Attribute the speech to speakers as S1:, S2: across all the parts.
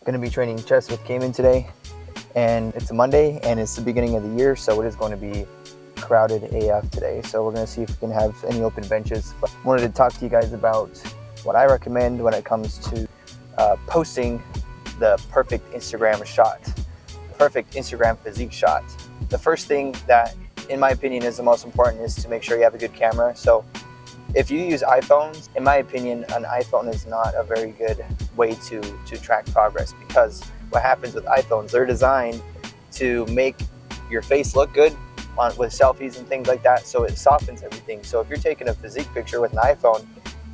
S1: Going to be training chest with Cayman today, and it's a Monday and it's the beginning of the year, so it is going to be crowded AF today. So we're going to see if we can have any open benches. But I wanted to talk to you guys about what I recommend when it comes to posting the perfect Instagram shot, the perfect Instagram physique shot. The first thing that, in my opinion, is the most important is to make sure you have a good camera. So if you use iPhones, in my opinion, an iPhone is not a very good way to track progress, because what happens with iPhones, they're designed to make your face look good with selfies and things like that, so it softens everything. So if you're taking a physique picture with an iPhone,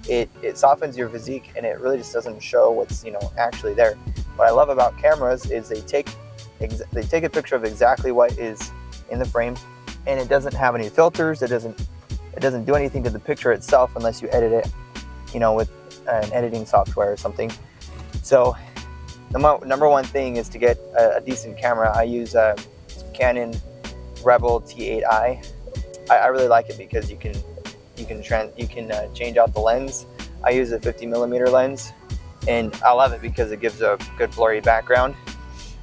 S1: it softens your physique and it really just doesn't show what's actually there. What I love about cameras is they take a picture of exactly what is in the frame, and it doesn't have any filters. It doesn't do anything to the picture itself unless you edit it, with an editing software or something. So the number one thing is to get a decent camera. I use a Canon Rebel T8i. I really like it because you can change out the lens. I use a 50mm lens, and I love it because it gives a good blurry background,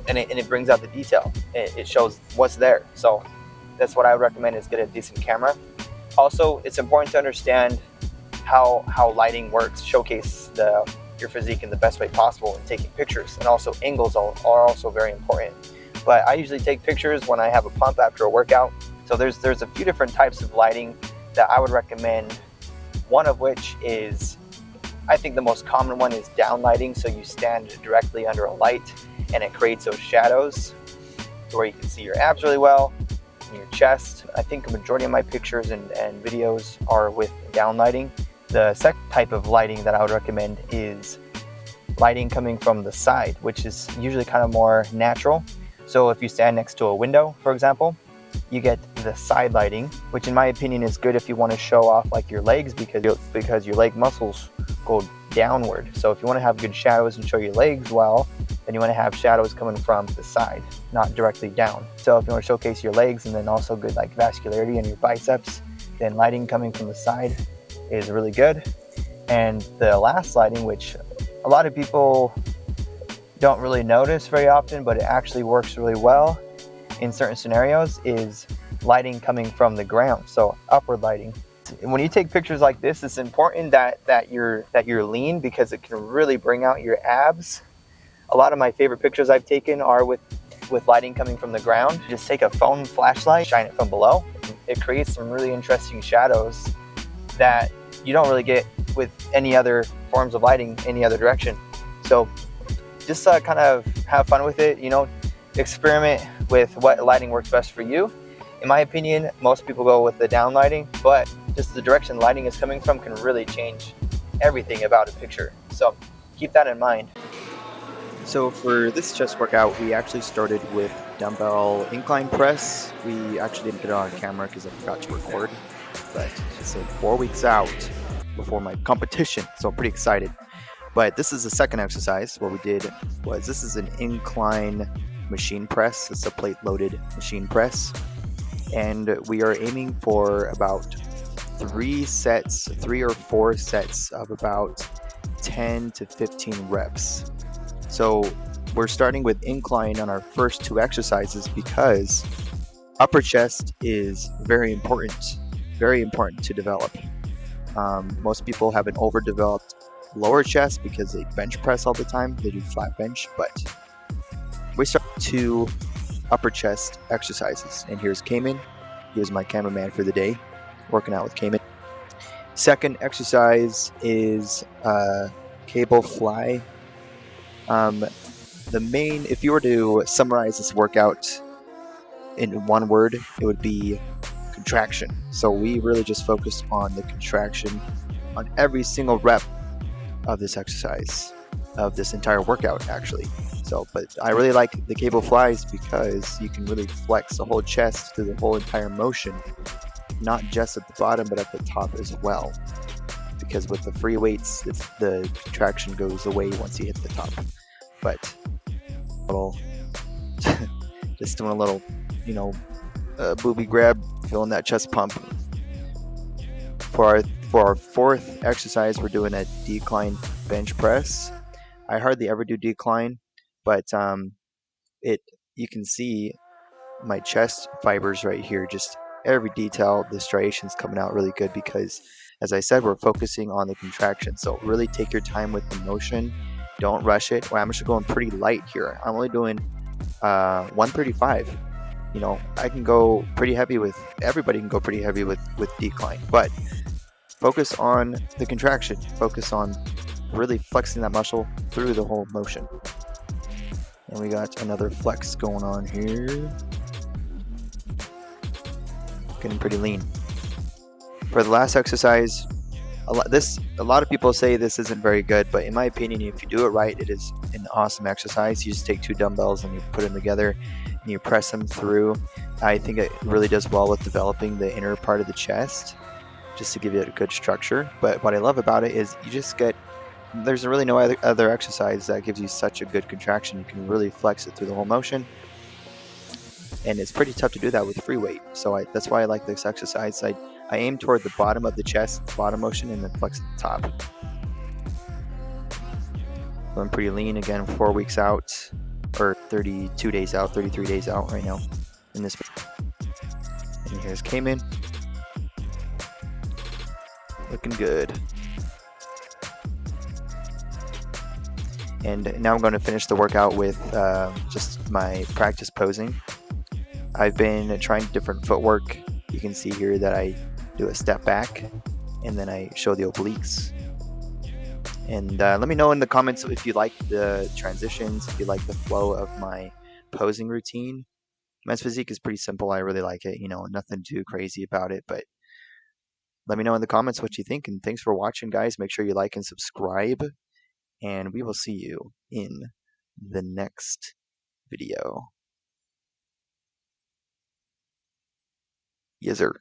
S1: and it brings out the detail. It shows what's there. So that's what I would recommend, is get a decent camera. Also, it's important to understand how lighting works. Showcase your physique in the best way possible in taking pictures, and also angles are also very important. But I usually take pictures when I have a pump after a workout. So there's a few different types of lighting that I would recommend. One of which is, I think the most common one, is down lighting. So you stand directly under a light and it creates those shadows to where you can see your abs really well, your chest. I think a majority of my pictures and videos are with down lighting. The second type of lighting that I would recommend is lighting coming from the side, which is usually kind of more natural. So if you stand next to a window, for example, you get the side lighting, which in my opinion is good if you want to show off like your legs, because your leg muscles go downward. So if you want to have good shadows and show your legs well, then you want to have shadows coming from the side, not directly down. So if you want to showcase your legs and then also good like vascularity in your biceps, then lighting coming from the side is really good. And the last lighting, which a lot of people don't really notice very often, but it actually works really well in certain scenarios, is lighting coming from the ground. So upward lighting. When you take pictures like this, it's important that you're lean, because it can really bring out your abs. A lot of my favorite pictures I've taken are with lighting coming from the ground. Just take a phone flashlight, shine it from below. It creates some really interesting shadows that you don't really get with any other forms of lighting any other direction. So just kind of have fun with it, experiment with what lighting works best for you. In my opinion, most people go with the down lighting, but just the direction lighting is coming from can really change everything about a picture. So keep that in mind. So for this chest workout, we actually started with dumbbell incline press. We actually didn't get it on camera because I forgot to record, but it's like 4 weeks out before my competition, so I'm pretty excited. But this is the second exercise. What we did was, this is an incline machine press. It's a plate loaded machine press, and we are aiming for about 3 or 4 sets of about 10 to 15 reps. So we're starting with incline on our first 2 exercises because upper chest is very important to develop. Most people have an overdeveloped lower chest because they bench press all the time. They do flat bench, but we start 2 upper chest exercises. And here's Cayman. Here's my cameraman for the day, working out with Cayman. Second exercise is cable fly. If you were to summarize this workout in one word, it would be contraction. So we really just focused on the contraction on every single rep of this exercise, of this entire workout actually. So, but I really like the cable flies because you can really flex the whole chest through the whole entire motion, not just at the bottom but at the top as well, because with the free weights the contraction goes away once you hit the top. But just doing a little booby grab, feeling that chest pump. For our fourth exercise, we're doing a decline bench press. I hardly ever do decline. but it you can see my chest fibers right here, just every detail, the striations coming out really good because, as I said, we're focusing on the contraction. So really take your time with the motion. Don't rush it. Well, I'm actually going pretty light here. I'm only doing 135. You know, I can go pretty heavy with, everybody can go pretty heavy with decline, but focus on the contraction. Focus on really flexing that muscle through the whole motion. And we got another flex going on here. Getting pretty lean. For the last exercise, a lot of people say this isn't very good, but in my opinion, if you do it right, it is an awesome exercise. You just take 2 dumbbells and you put them together and you press them through. I think it really does well with developing the inner part of the chest, just to give it a good structure. But what I love about it is you just get, there's really no other exercise that gives you such a good contraction. You can really flex it through the whole motion, and it's pretty tough to do that with free weight. So that's why I like this exercise. I aim toward the bottom of the chest, bottom motion, and then flex at the top. So I'm pretty lean again, 4 weeks out, or 32 days out, 33 days out right now in this. And here's Cayman, looking good. And now I'm going to finish the workout with just my practice posing. I've been trying different footwork. You can see here that I do a step back and then I show the obliques. And let me know in the comments if you like the transitions, if you like the flow of my posing routine. Men's physique is pretty simple. I really like it. You know, nothing too crazy about it, but let me know in the comments what you think. And thanks for watching, guys. Make sure you like and subscribe, and we will see you in the next video. Yes, sir.